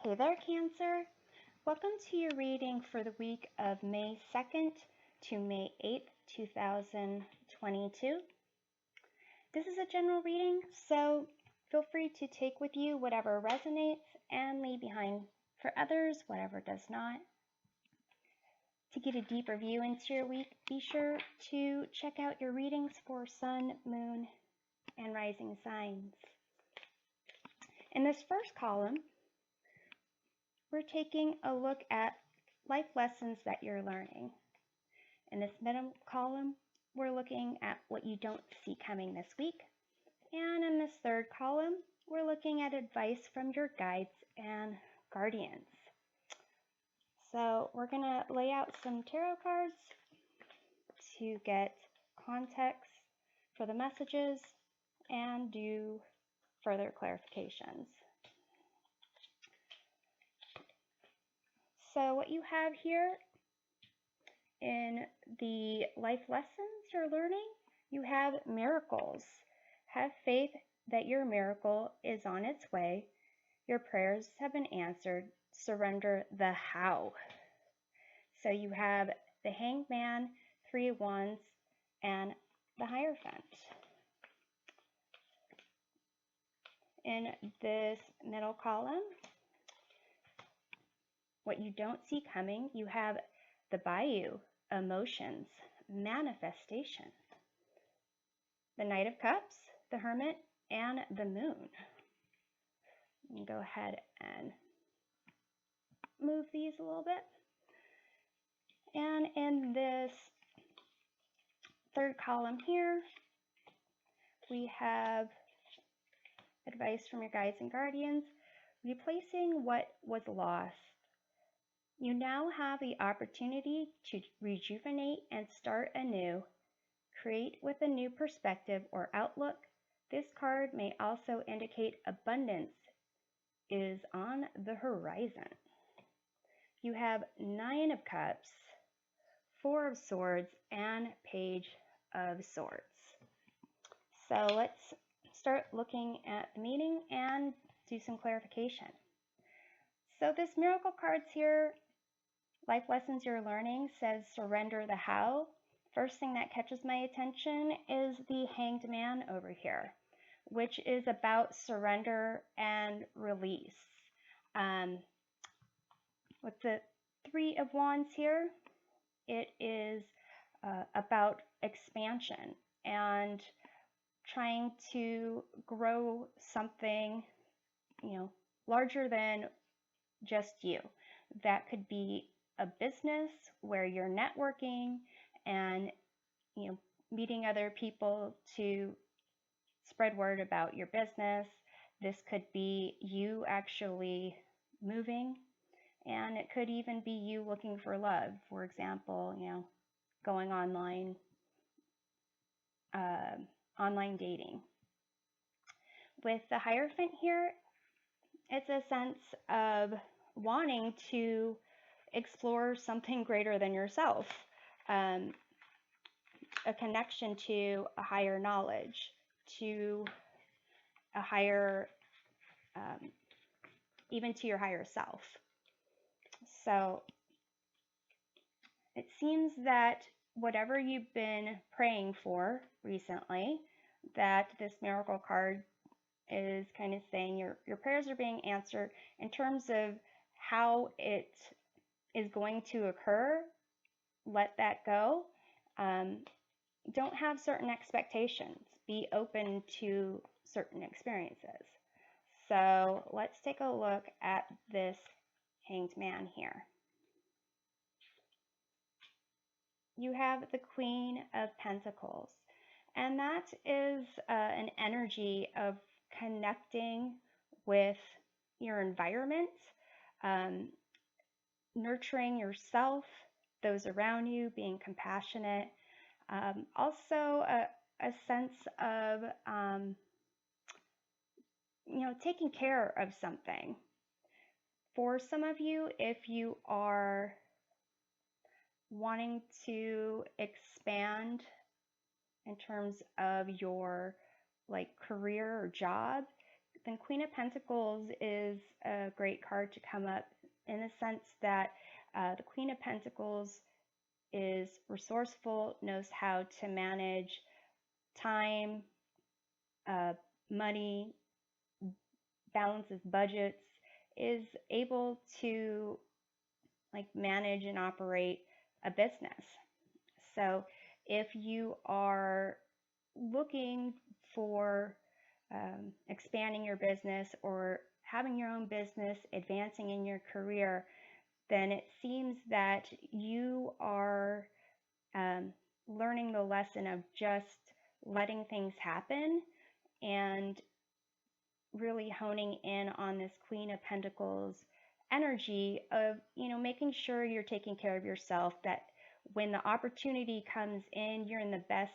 Hey there, Cancer. Welcome to your reading for the week of May 2nd to May 8th, 2022. This is a general reading, so feel free to take with you whatever resonates and leave behind for others whatever does not. To get a deeper view into your week, be sure to check out your readings for Sun, Moon, and Rising signs. In this first column, we're taking a look at life lessons that you're learning. In this middle column, we're looking at what you don't see coming this week. And in this third column, we're looking at advice from your guides and guardians. So we're going to lay out some tarot cards to get context for the messages and do further clarifications. So what you have here in the life lessons you're learning, you have miracles. Have faith that your miracle is on its way. Your prayers have been answered. Surrender the how. So you have the Hanged Man, Three of Wands, and the Hierophant. In this middle column, what you don't see coming, you have the Bayou, Emotions, Manifestation, the Knight of Cups, the Hermit, and the Moon. And go ahead and move these a little bit. And in this third column here, we have advice from your guides and guardians, replacing what was lost. You now have the opportunity to rejuvenate and start anew. Create with a new perspective or outlook. This card may also indicate abundance is on the horizon. You have Nine of Cups, Four of Swords, and Page of Swords. So let's start looking at the meaning and do some clarification. So this miracle cards here, life lessons you're learning, says surrender the how. First thing that catches my attention is the Hanged Man over here, which is about surrender and release. With the Three of Wands here, it is about expansion and trying to grow something, larger than just you. That could be a business where you're networking and meeting other people to spread word about your business. This could be you actually moving, and it could even be you looking for love. For example, going online dating. With the Hierophant here, it's a sense of wanting to explore something greater than yourself, a connection to a higher knowledge, to a higher, even to your higher self. So it seems that whatever you've been praying for recently, that this miracle card is kind of saying your prayers are being answered. In terms of how it is going to occur, let that go. Don't have certain expectations. Be open to certain experiences. So let's take a look at this Hanged Man here. You have the Queen of Pentacles, and that is an energy of connecting with your environment, nurturing yourself, those around you, being compassionate. Also a sense of taking care of something. For some of you, if you are wanting to expand in terms of your career or job, then Queen of Pentacles is a great card to come up in the sense that the Queen of Pentacles is resourceful, knows how to manage time, money, balances budgets, is able to like manage and operate a business. So if you are looking for expanding your business or having your own business, advancing in your career, then it seems that you are learning the lesson of just letting things happen and really honing in on this Queen of Pentacles energy of, making sure you're taking care of yourself, that when the opportunity comes in, you're in the best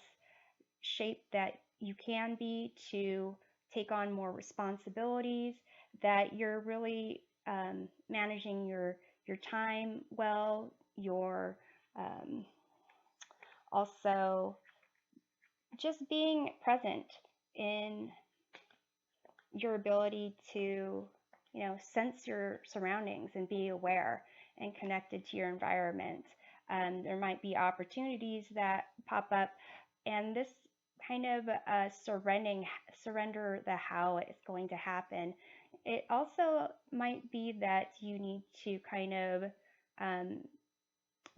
shape that you can be to take on more responsibilities, that you're really managing your time well, your also just being present in your ability to, sense your surroundings and be aware and connected to your environment. There might be opportunities that pop up, and this kind of surrender the how it's going to happen. It also might be that you need to kind of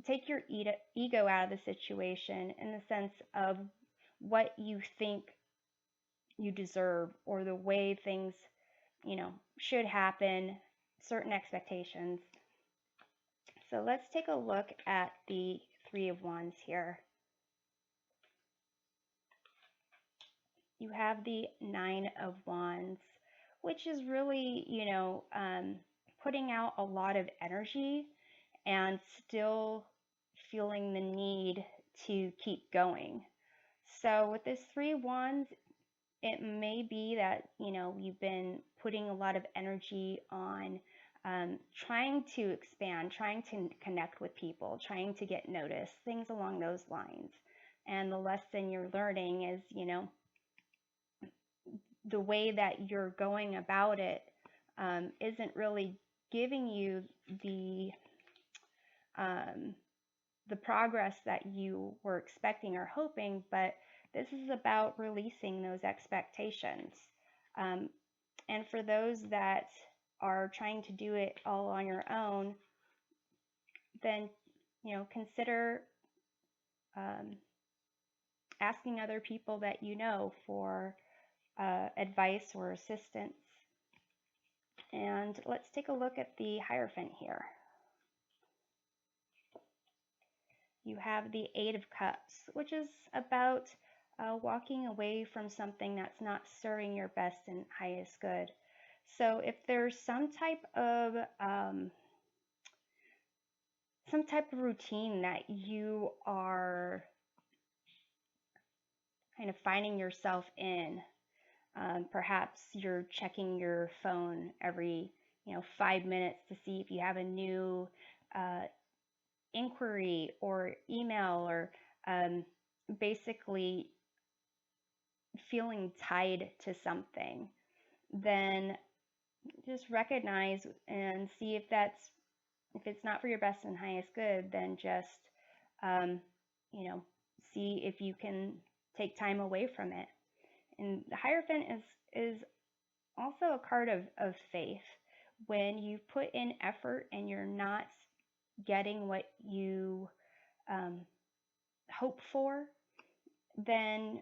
take your ego out of the situation in the sense of what you think you deserve or the way things, should happen, certain expectations. So let's take a look at the Three of Wands here. You have the Nine of Wands, which is really, putting out a lot of energy and still feeling the need to keep going. So with this Three of Wands, it may be that, you've been putting a lot of energy on trying to expand, trying to connect with people, trying to get noticed, things along those lines. And the lesson you're learning is, the way that you're going about it isn't really giving you the progress that you were expecting or hoping, but this is about releasing those expectations. And for those that are trying to do it all on your own, then, consider asking other people that you know for advice or assistance. And let's take a look at the Hierophant here. You have the Eight of Cups, which is about walking away from something that's not serving your best and highest good. So if there's some type of routine that you are kind of finding yourself in, perhaps you're checking your phone every 5 minutes to see if you have a new inquiry or email, or basically feeling tied to something, then just recognize and see if it's not for your best and highest good, then just see if you can take time away from it. And the Hierophant is also a card of faith. When you put in effort and you're not getting what you hope for, then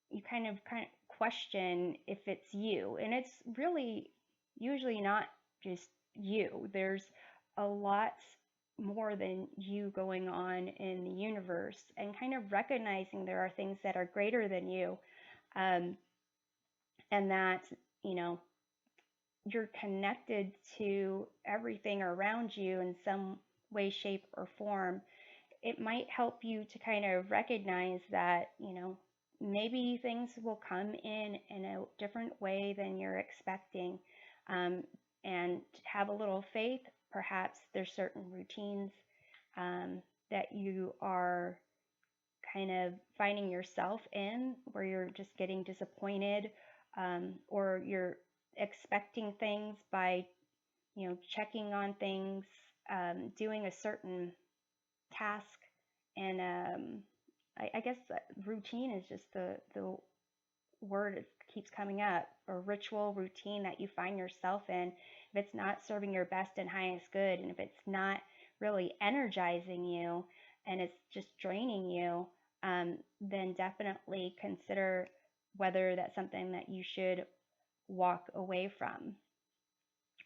you kind of question if it's you. And it's really usually not just you. There's a lot more than you going on in the universe, and kind of recognizing there are things that are greater than you, and that, you're connected to everything around you in some way, shape, or form. It might help you to kind of recognize that, maybe things will come in a different way than you're expecting, and have a little faith. Perhaps there's certain routines that you are kind of finding yourself in where you're just getting disappointed, or you're expecting things by, checking on things, doing a certain task, and I guess that routine is just the word that keeps coming up, or ritual routine that you find yourself in. If it's not serving your best and highest good, and if it's not really energizing you and it's just draining you, then definitely consider whether that's something that you should walk away from.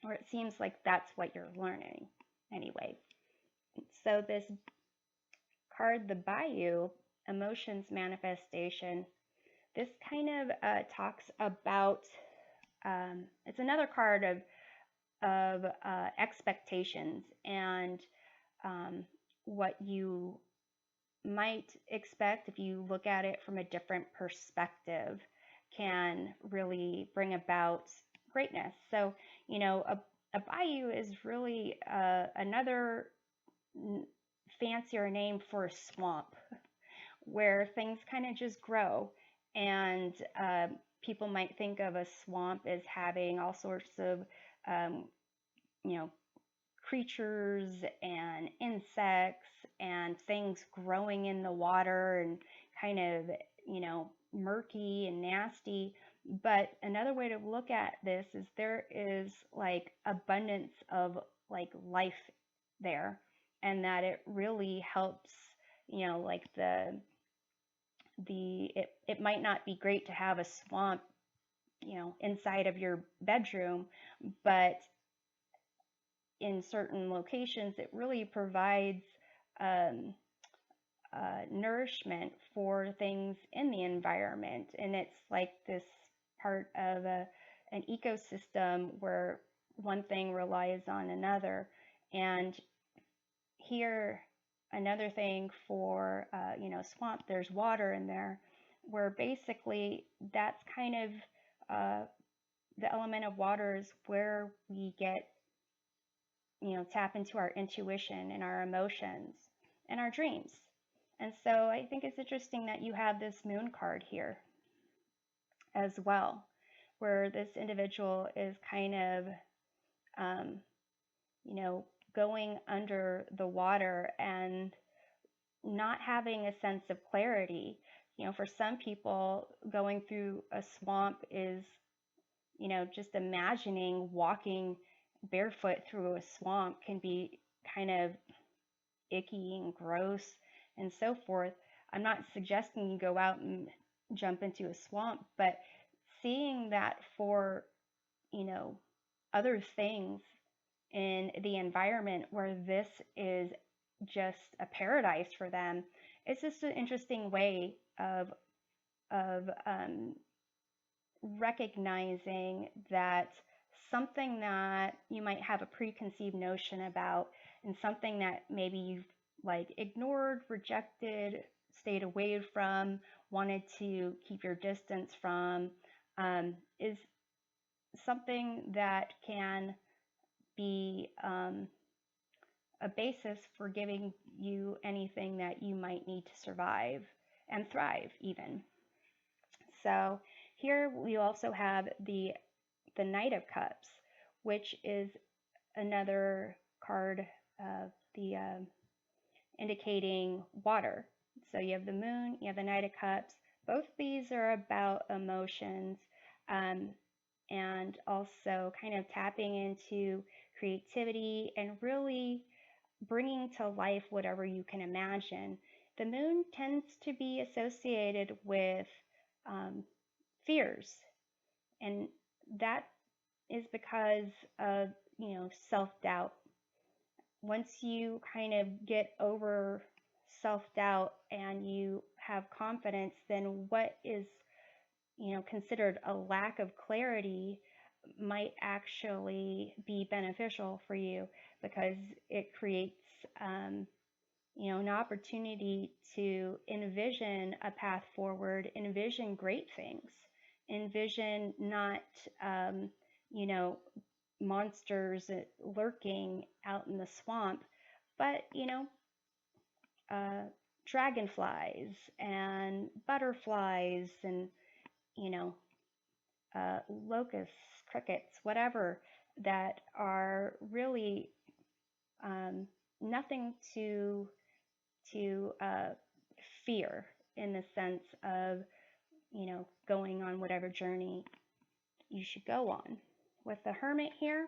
Or it seems like that's what you're learning anyway. So, this card, the Bayou, emotions manifestation, this kind of talks about, it's another card of expectations and what you might expect if you look at it from a different perspective can really bring about greatness. So, a bayou is really another fancier name for a swamp where things kind of just grow. And people might think of a swamp as having all sorts of, um, you know, creatures and insects and things growing in the water and kind of, murky and nasty. But another way to look at this is there is like abundance of like life there, and that it really helps, like it might not be great to have a swamp, inside of your bedroom, but in certain locations, it really provides um, nourishment for things in the environment. And it's like this part of an ecosystem where one thing relies on another. And here, another thing for, swamp, there's water in there, where basically that's kind of the element of water is where we get, tap into our intuition and our emotions and our dreams. And so I think it's interesting that you have this moon card here as well, where this individual is kind of, um, going under the water and not having a sense of clarity. For some people, going through a swamp is, just imagining walking barefoot through a swamp can be kind of icky and gross and so forth. I'm not suggesting you go out and jump into a swamp, but seeing that for, other things in the environment where this is just a paradise for them, it's just an interesting way of recognizing that something that you might have a preconceived notion about and something that maybe you've like ignored, rejected, stayed away from, wanted to keep your distance from, is something that can be a basis for giving you anything that you might need to survive and thrive even. So here we also have the Knight of Cups, which is another card of the indicating water. So you have the Moon, you have the Knight of Cups. Both of these are about emotions, and also kind of tapping into creativity and really bringing to life whatever you can imagine. The Moon tends to be associated with fears, and that is because of, self-doubt. Once you kind of get over self-doubt and you have confidence, then what is, considered a lack of clarity might actually be beneficial for you, because it creates, an opportunity to envision a path forward, envision great things, envision not, you know, monsters lurking out in the swamp, but, uh, dragonflies and butterflies and, you know, locusts crickets, whatever, that are really nothing to fear in the sense of, going on whatever journey you should go on. With the Hermit here,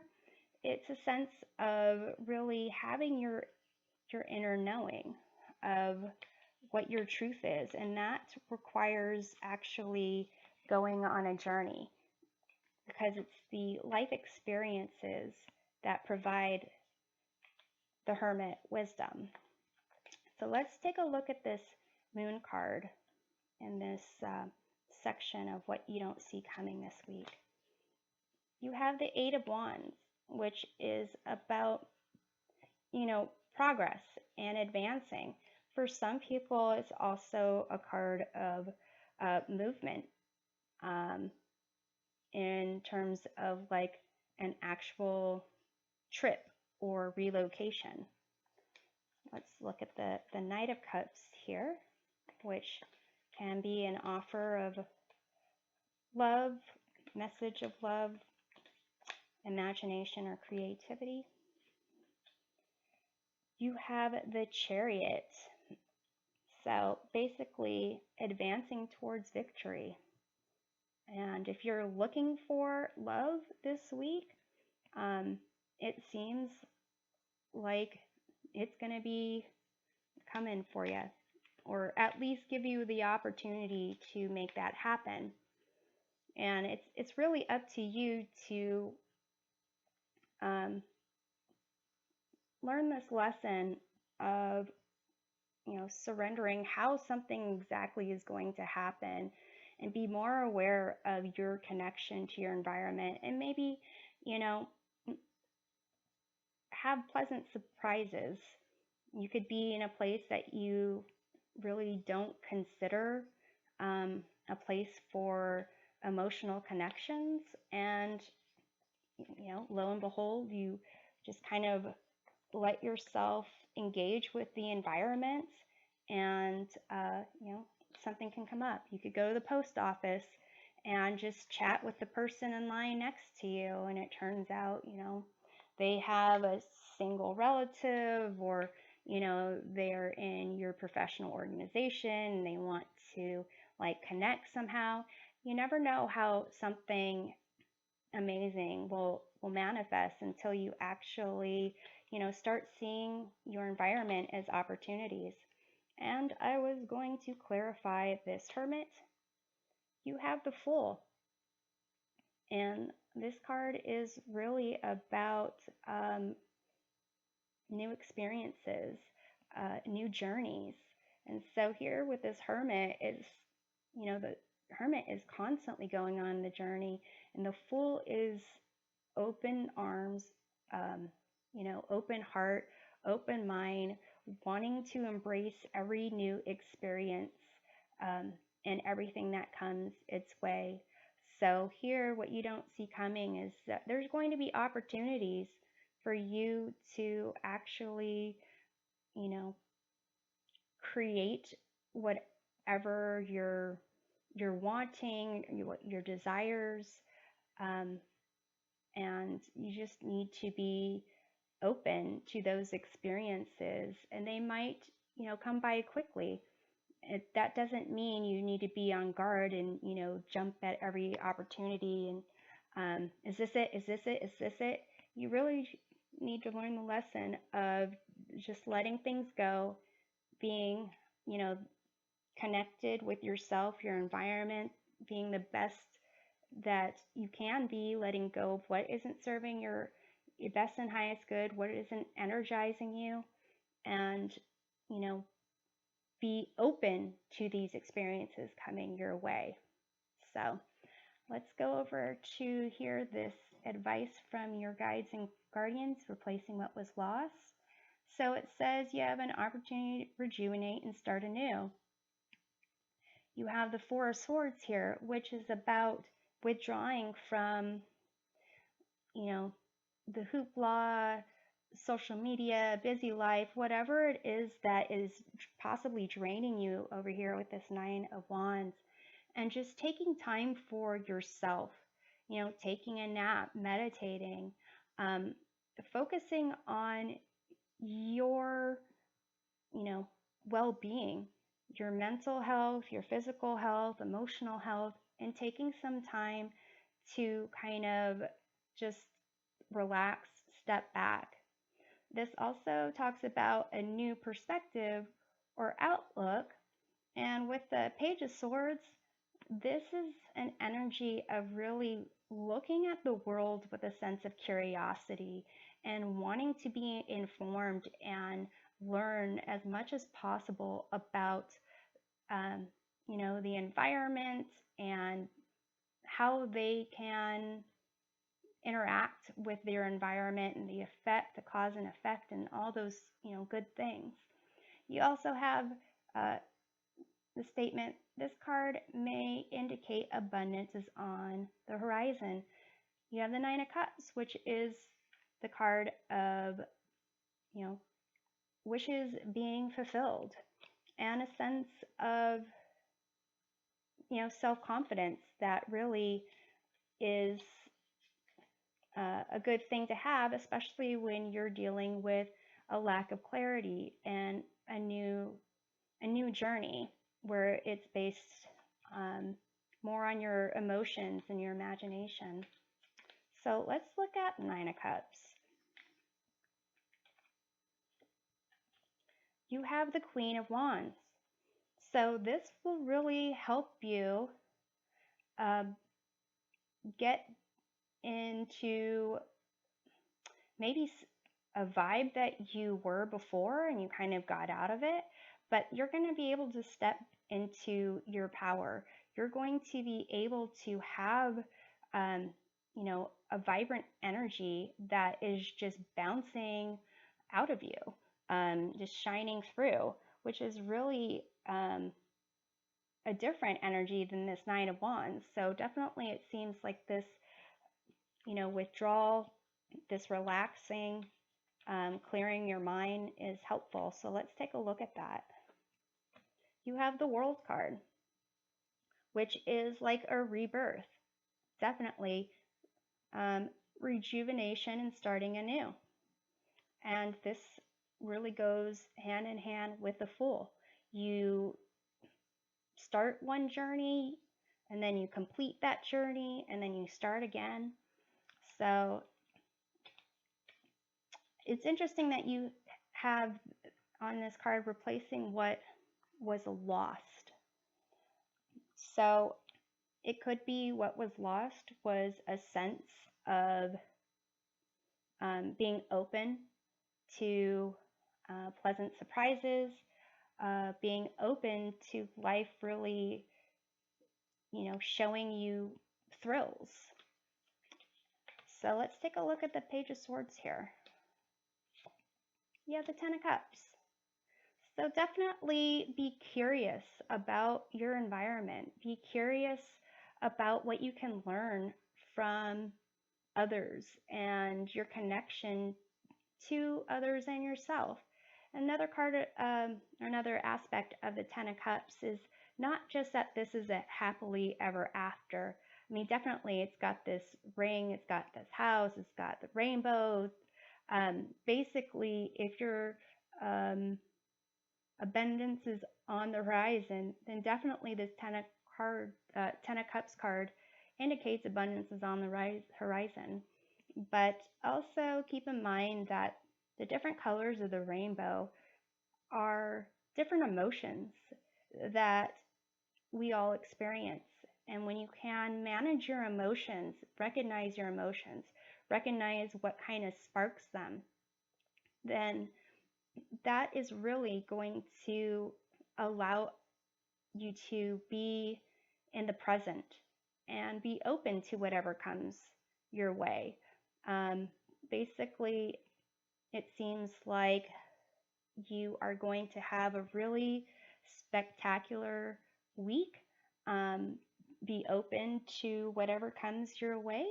it's a sense of really having your inner knowing of what your truth is, and that requires actually going on a journey, because it's the life experiences that provide the Hermit wisdom. So let's take a look at this Moon card in this section of what you don't see coming this week. You have the Eight of Wands, which is about, progress and advancing. For some people, it's also a card of movement, in terms of like an actual trip or relocation. Let's look at the Knight of Cups here, which can be an offer of love, message of love, imagination, or creativity. You have the Chariot. So basically advancing towards victory. And if you're looking for love this week, it seems like it's going to be coming for you, or at least give you the opportunity to make that happen. And it's really up to you to learn this lesson of, surrendering how something exactly is going to happen, and be more aware of your connection to your environment, and maybe, have pleasant surprises. You could be in a place that you really don't consider a place for emotional connections, and lo and behold, you just kind of let yourself engage with the environment, and something can come up. You could go to the post office and just chat with the person in line next to you, and it turns out they have a single relative, or they're in your professional organization and they want to like connect somehow. You never know how something amazing will manifest until you actually start seeing your environment as opportunities. And I was going to clarify this, Hermit. You have the Fool, and this card is really about new experiences, new journeys. And so here with this Hermit is, the Hermit is constantly going on the journey, and the Fool is open arms, open heart, open mind, wanting to embrace every new experience, and everything that comes its way. So here, what you don't see coming is that there's going to be opportunities for you to actually, create whatever you're wanting, your desires, and you just need to be open to those experiences, and they might, come by quickly. That doesn't mean you need to be on guard and, jump at every opportunity and is this it? Is this it? Is this it? You really need to learn the lesson of just letting things go, being, connected with yourself, your environment, being the best that you can be, letting go of what isn't serving your best and highest good, what isn't energizing you, and, be open to these experiences coming your way. So let's go over to hear this advice from your guides and guardians, replacing what was lost. So it says you have an opportunity to rejuvenate and start anew. You have the Four of Swords here, which is about withdrawing from, the hoopla, social media, busy life, whatever it is that is possibly draining you over here with this Nine of Wands, and just taking time for yourself. taking a nap, meditating, focusing on your, well-being, your mental health, your physical health, emotional health, and taking some time to kind of just relax, step back. This also talks about a new perspective or outlook. And with the Page of Swords, this is an energy of really looking at the world with a sense of curiosity and wanting to be informed and learn as much as possible about, the environment and how they can interact with their environment and the effect, the cause and effect, and all those, good things. You also have the statement, this card may indicate abundance is on the horizon. You have the Nine of Cups, which is the card of, wishes being fulfilled and a sense of, self-confidence that really is a good thing to have, especially when you're dealing with a lack of clarity and a new journey where it's based more on your emotions and your imagination. So let's look at Nine of Cups. You have the Queen of Wands. So this will really help you get into maybe a vibe that you were before and you kind of got out of it, but you're going to be able to step into your power. You're going to be able to have, a vibrant energy that is just bouncing out of you, just shining through, which is really a different energy than this Nine of Wands. So definitely it seems like this, withdrawal, this relaxing, clearing your mind is helpful. So let's take a look at that. You have the World card, which is like a rebirth. Definitely rejuvenation and starting anew. And this really goes hand in hand with the Fool. You start one journey and then you complete that journey and then you start again. So it's interesting that you have on this card replacing what was lost. So it could be what was lost was a sense of being open to pleasant surprises, being open to life really, showing you thrills. So let's take a look at the Page of Swords here. You have the Ten of Cups. So definitely be curious about your environment. Be curious about what you can learn from others and your connection to others and yourself. Another card, another aspect of the Ten of Cups is not just that this is a happily ever after. I mean, definitely it's got this ring, it's got this house, it's got the rainbow. Basically, if your abundance is on the horizon, then definitely this Ten of Cups card indicates abundance is on the horizon. But also keep in mind that the different colors of the rainbow are different emotions that we all experience. And when you can manage your emotions, recognize what kind of sparks them, then that is really going to allow you to be in the present and be open to whatever comes your way. Basically, it seems like you are going to have a really spectacular week. Be open to whatever comes your way.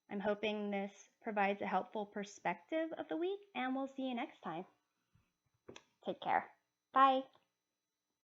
I'm hoping this provides a helpful perspective of the week, and we'll see you next time. Take care. Bye.